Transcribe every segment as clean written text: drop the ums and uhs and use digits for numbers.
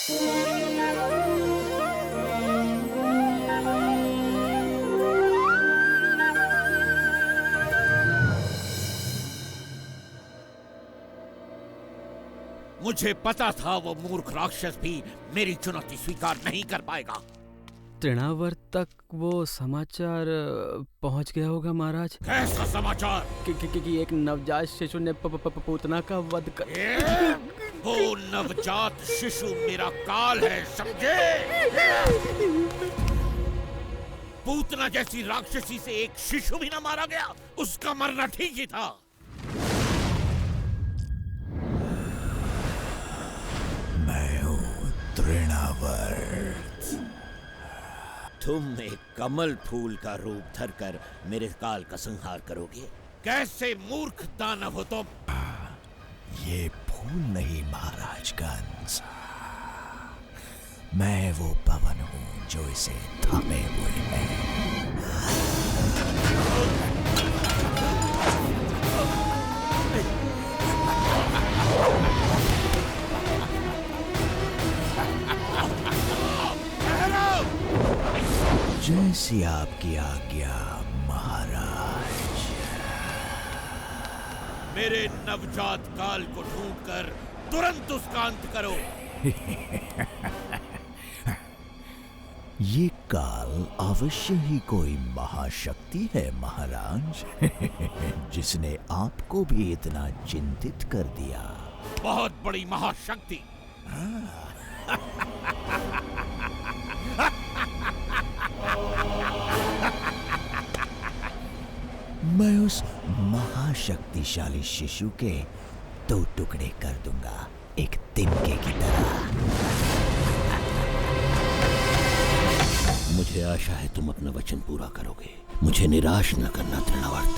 मुझे पता था वो मूर्ख राक्षस भी मेरी चुनौती स्वीकार नहीं कर पाएगा। तृणावर्त तक वो समाचार पहुंच गया होगा महाराज। कैसा समाचार? कि एक नवजात शिशु ने पूतना का वध कर। वो नवजात शिशु मेरा काल है, समझे? पूतना जैसी राक्षसी से एक शिशु भी ना मारा गया, उसका मरना ठीक ही था। मैं हूँ तृणावर्त। तुम एक कमल फूल का रूप धरकर मेरे काल का संहार करोगे? कैसे मूर्ख दानव हो तुम? ये फूल नहीं महाराज कंस, मैं वो पवन हूँ जो इसे थामे हुए है। जैसी आपकी आज्ञा महाराज। मेरे नवजात काल को ढूंढकर तुरंत उसका अंत करो। ये काल अवश्य ही कोई महाशक्ति है महाराज, जिसने आपको भी इतना चिंतित कर दिया। बहुत बड़ी महाशक्ति। मैं उस महाशक्तिशाली शिशु के 2 टुकड़े कर दूंगा, एक तिनके की तरह। मुझे आशा है तुम अपना वचन पूरा करोगे। मुझे निराश न करना तृणावर्त।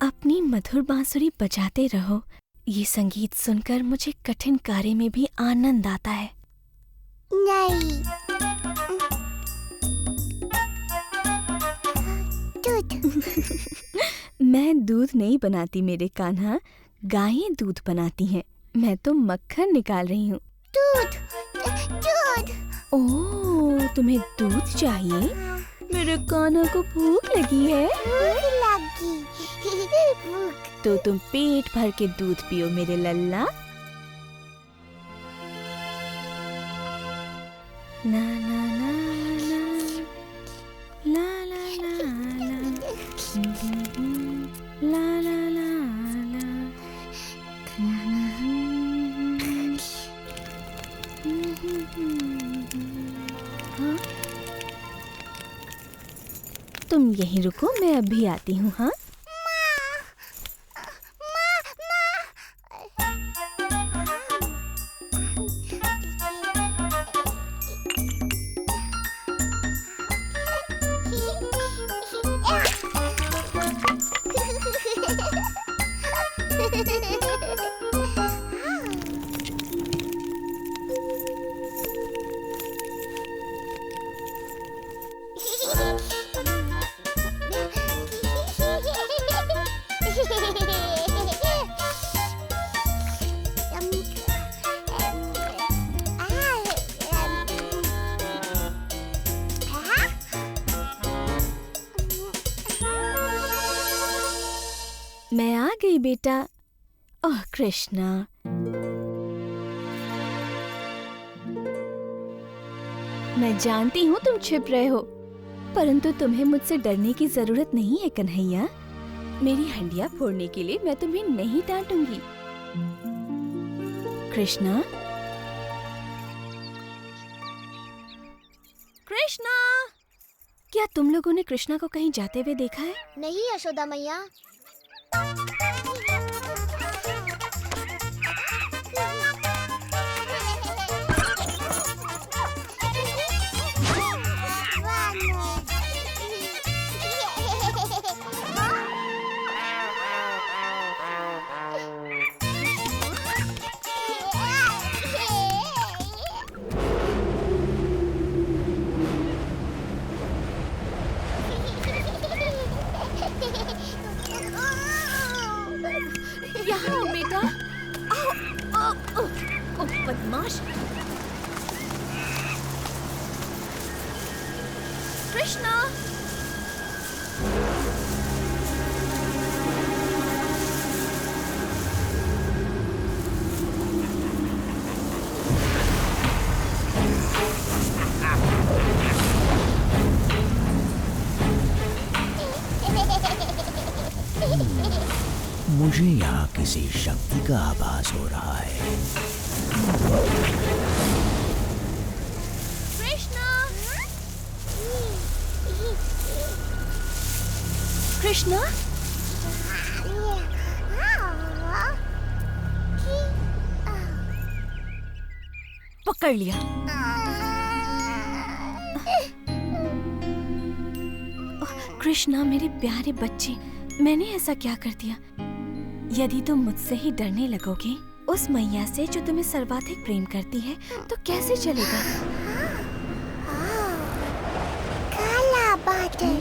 अपनी मधुर बांसुरी बजाते रहो। ये संगीत सुनकर मुझे कठिन कार्य में भी आनंद आता है। नहीं। दूध। मैं दूध नहीं बनाती मेरे कान्हा, गायें दूध बनाती हैं। मैं तो मक्खन निकाल रही हूँ। दूध। दूध। ओह, तुम्हें दूध चाहिए? मेरे कान्हा को भूख लगी है। भूख लगी। तो तुम पेट भर के दूध पियो मेरे लल्ला। ना ना ना ना ला ला ला ला ला ला ला हाँ? तुम यहीं रुको, मैं अभी आती हूँ। हाँ, मैं आ गई बेटा। ओह कृष्णा, मैं जानती हूँ तुम छिप रहे हो, परंतु तुम्हें मुझसे डरने की जरूरत नहीं है कन्हैया। मेरी हंडिया फोड़ने के लिए मैं तुम्हें नहीं डांटूंगी। कृष्णा, क्या तुम लोगों ने कृष्णा को कहीं जाते हुए देखा है? नहीं यशोदा मैया। यहाँ आओ बेटा। आओ, आओ, आओ, ओ, बदमाश। कृष्णा। मुझे यहाँ किसी शक्ति का आभास हो रहा है। कृष्णा। कृष्णा। पकड़ लिया। कृष्णा मेरे प्यारे बच्चे, मैंने ऐसा क्या कर दिया? यदि तुम मुझसे ही डरने लगोगे, उस मैया से जो तुम्हें सर्वाधिक प्रेम करती है, तो कैसे चलेगा? काला बादल।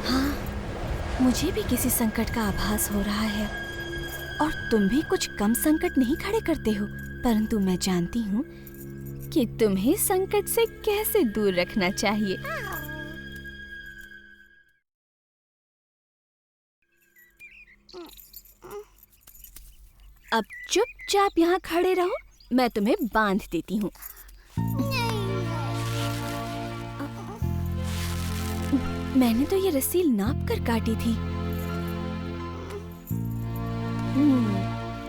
हाँ, मुझे भी किसी संकट का आभास हो रहा है और तुम भी कुछ कम संकट नहीं खड़े करते हो, परंतु मैं जानती हूँ कि तुम्हें संकट से कैसे दूर रखना चाहिए। अब चुपचाप यहाँ खड़े रहो, मैं तुम्हें बांध देती हूँ। मैंने तो ये रस्सी नाप कर काटी थी।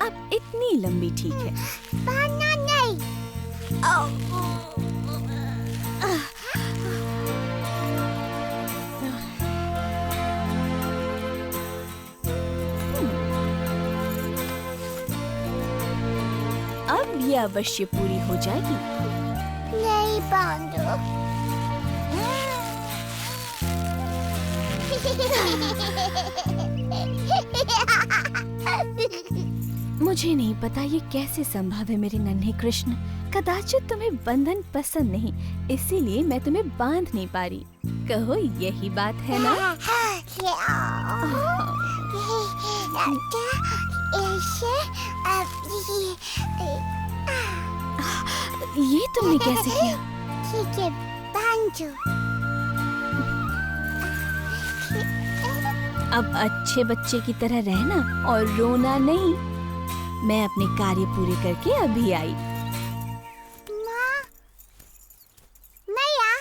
अब इतनी लंबी ठीक है। बांधना नहीं। अब ये अवश्य पूरी हो जाएगी। नहीं बांधो। मुझे नहीं पता ये कैसे संभव है मेरे नन्हे कृष्ण। कदाचित तुम्हें बंधन पसंद नहीं, इसीलिए मैं तुम्हें बांध नहीं पा रही। कहो यही बात है ना? ये तुमने कैसे किया? ठीक है, बांधो। अब अच्छे बच्चे की तरह रहना और रोना नहीं। मैं अपने कार्य पूरे करके अभी आई। माँ, मैया।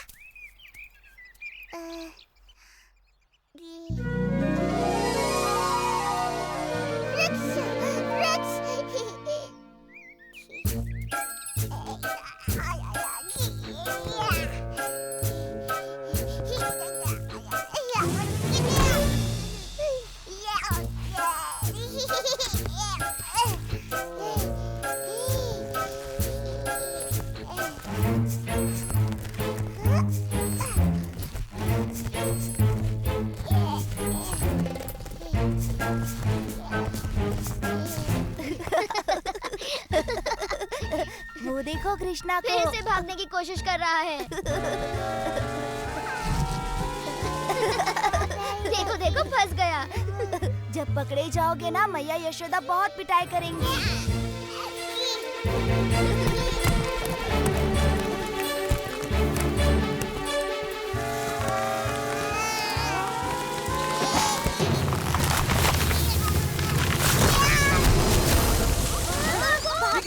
वो देखो कृष्णा को फिर से भागने की कोशिश कर रहा है। देखो देखो फंस गया। जब पकड़े जाओगे ना, मैया यशोदा बहुत पिटाई करेंगी।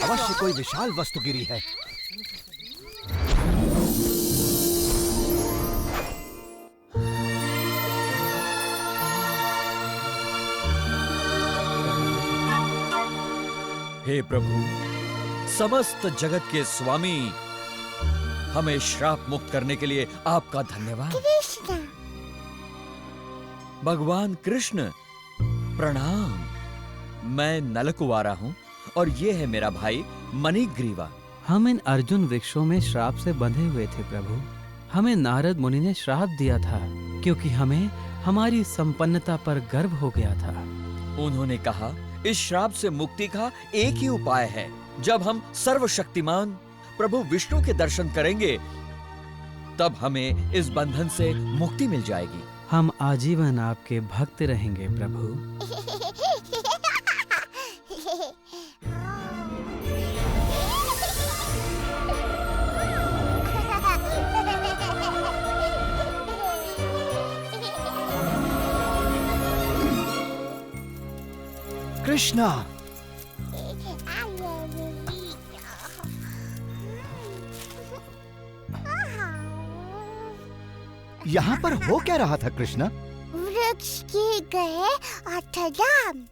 अवश्य कोई विशाल वस्तु गिरी है। हे प्रभु, समस्त जगत के स्वामी, हमें श्राप मुक्त करने के लिए आपका धन्यवाद। कृष्ण। भगवान कृष्ण प्रणाम। मैं नलकुवारा हूँ और ये है मेरा भाई मणिग्रीवा। हम इन अर्जुन वृक्षों में श्राप से बंधे हुए थे प्रभु। हमें नारद मुनि ने श्राप दिया था क्योंकि हमें हमारी संपन्नता पर गर्व हो गया था। उन्होंने कहा इस श्राप से मुक्ति का एक ही उपाय है। जब हम सर्वशक्तिमान प्रभु विष्णु के दर्शन करेंगे तब हमें इस बंधन से मुक्ति मिल जाएगी। हम आजीवन आपके भक्त रहेंगे प्रभु। कृष्णा, यहाँ पर हो क्या रहा था कृष्णा? वृक्ष के गए अठराम।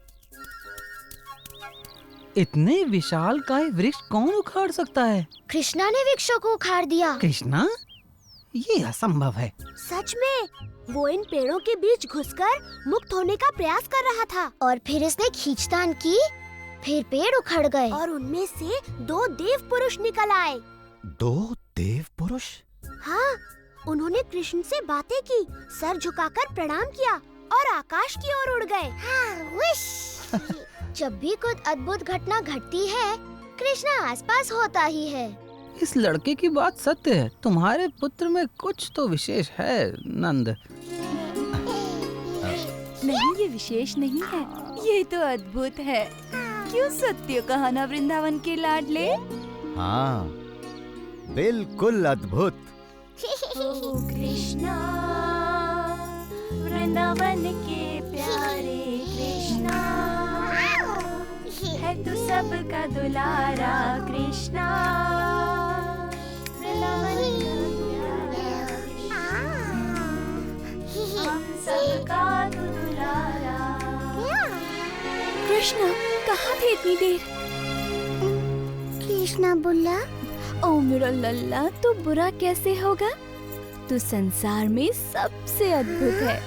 इतने विशाल काय वृक्ष कौन उखाड़ सकता है? कृष्णा ने वृक्षों को उखाड़ दिया। कृष्णा, ये असंभव है। सच में वो इन पेड़ों के बीच घुसकर मुक्त होने का प्रयास कर रहा था और फिर इसने खींचतान की, फिर पेड़ उखड़ गए और उनमें से 2 देव पुरुष निकल आए। 2 देव पुरुष? हाँ, उन्होंने कृष्ण से बातें की, सर झुकाकर प्रणाम किया और आकाश की ओर उड़ गए। जब भी कुछ अद्भुत घटना घटती है, कृष्णा आसपास होता ही है। इस लड़के की बात सत्य है। तुम्हारे पुत्र में कुछ तो विशेष है नंद। नहीं, ये विशेष नहीं है, ये तो अद्भुत है। क्यों सत्य कहा ना वृंदावन के लाडले? हाँ, बिल्कुल अद्भुत। ओ कृष्णा, वृंदावन के प्यारे कृष्णा, है तू सबका दुलारा कृष्णा, वृंदावन का प्यारा कृष्णा, हम सबका तू दुलारा। कृष्णा, कहाँ थे इतनी देर? कृष्णा बोला, ओ मेरा लल्ला, तू बुरा कैसे होगा? तू संसार में सबसे अद्भुत है।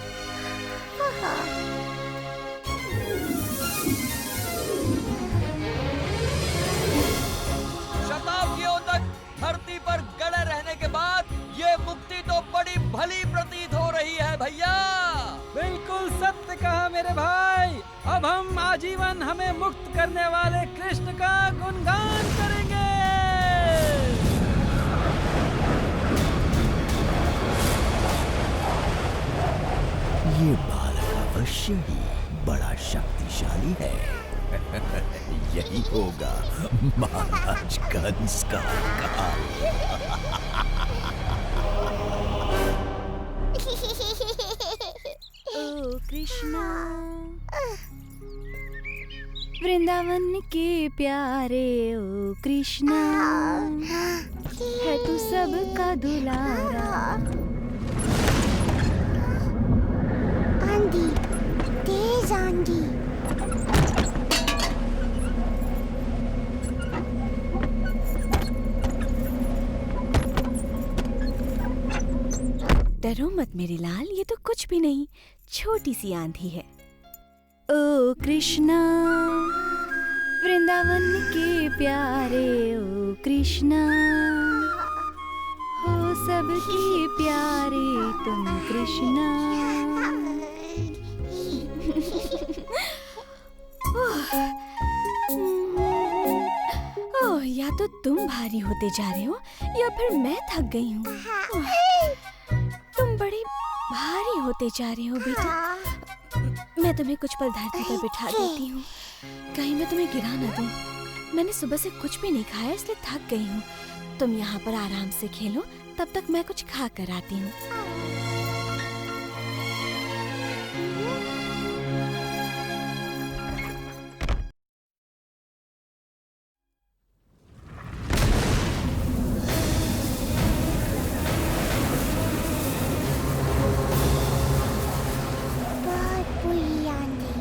शताब्दियों तक धरती पर गड़े रहने के बाद ये मुक्ति तो बड़ी भली प्रतीत हो रही है भैया। बिल्कुल सत्य कहा मेरे भाई। अब हम आजीवन हमें मुक्त करने वाले कृष्ण का गुणगान करेंगे। ये बालक अवश्य ही बड़ा शक्तिशाली है। यही होगा महाराज कंस का काल। ओ कृष्णा, वृंदावन के प्यारे ओ कृष्णा, है तू सबका दुलारा। आंधी, तेज आंधी। डरो मत मेरे लाल, ये तो कुछ भी नहीं, छोटी सी आंधी है। ओ कृष्णा, वृंदावन के प्यारे ओ कृष्णा, हो सबके प्यारे तुम कृष्णा। ओह, या तो तुम भारी होते जा रहे हो या फिर मैं थक गई हूँ। तुम बड़ी भारी होते जा रहे हो बेटा। मैं तुम्हें कुछ पल धरती पर बिठा देती हूँ, कहीं मैं तुम्हें गिरा न दूँ। मैंने सुबह से कुछ भी नहीं खाया इसलिए थक गई हूँ। तुम यहाँ पर आराम से खेलो, तब तक मैं कुछ खा कर आती हूँ। बहुत बुरी आंधी।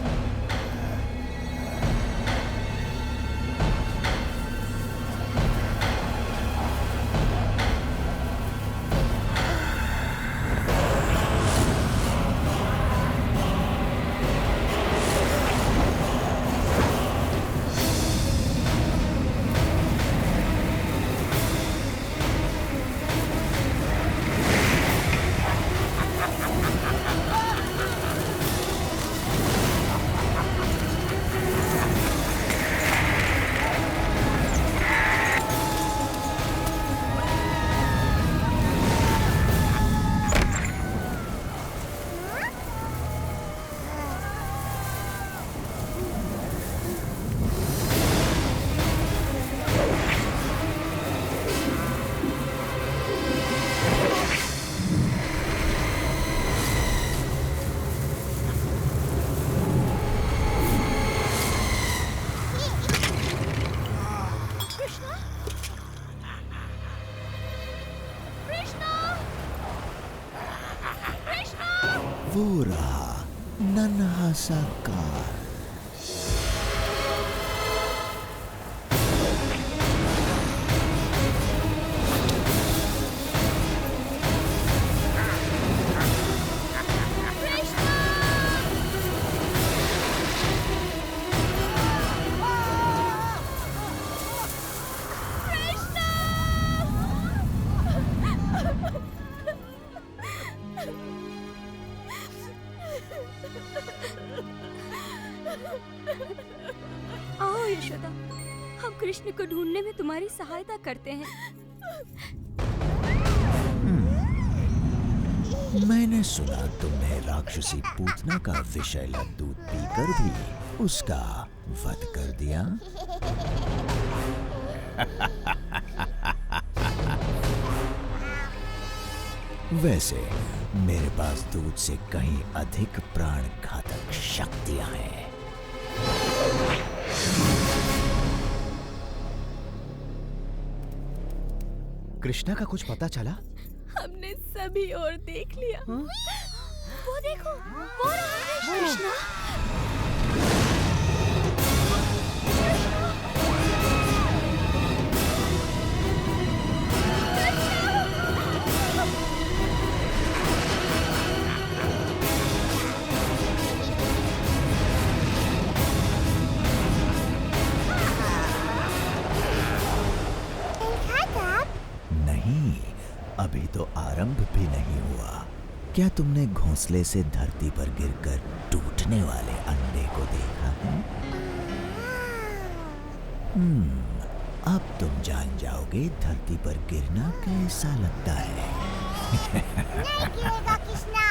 हो रहा नन्हा सा कार। आओ यशोदा, हम कृष्ण को ढूंढने में तुम्हारी सहायता करते हैं। मैंने सुना तुमने राक्षसी पूतना का विषैला दूध पीकर भी उसका वध कर दिया। वैसे मेरे पास दूध से कहीं अधिक प्राण घातक शक्तियां हैं। कृष्णा का कुछ पता चला? हमने सभी और देख लिया। वो देखो, वो रहा है कृष्णा। नहीं, अभी तो आरंभ भी नहीं हुआ। क्या तुमने घोंसले से धरती पर गिरकर टूटने वाले अंडे को देखा है? अब तुम जान जाओगे धरती पर गिरना कैसा लगता है। नहीं गिरेगा कृष्णा,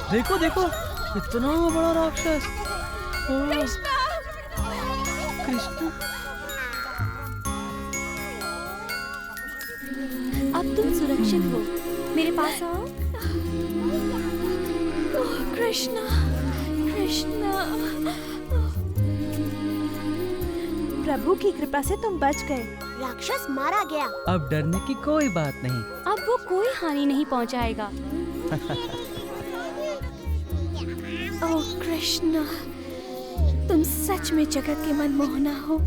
देखो देखो, इतना बड़ा राक्षस। कृष्णा, अब तुम सुरक्षित हो, मेरे पास आओ। ओह कृष्णा, कृष्णा। प्रभु की कृपा से तुम बच गए। राक्षस मारा गया। अब डरने की कोई बात नहीं। अब वो कोई हानि नहीं पहुंचाएगा। ओह कृष्णा, तुम सच में जगत के मनमोहना हो।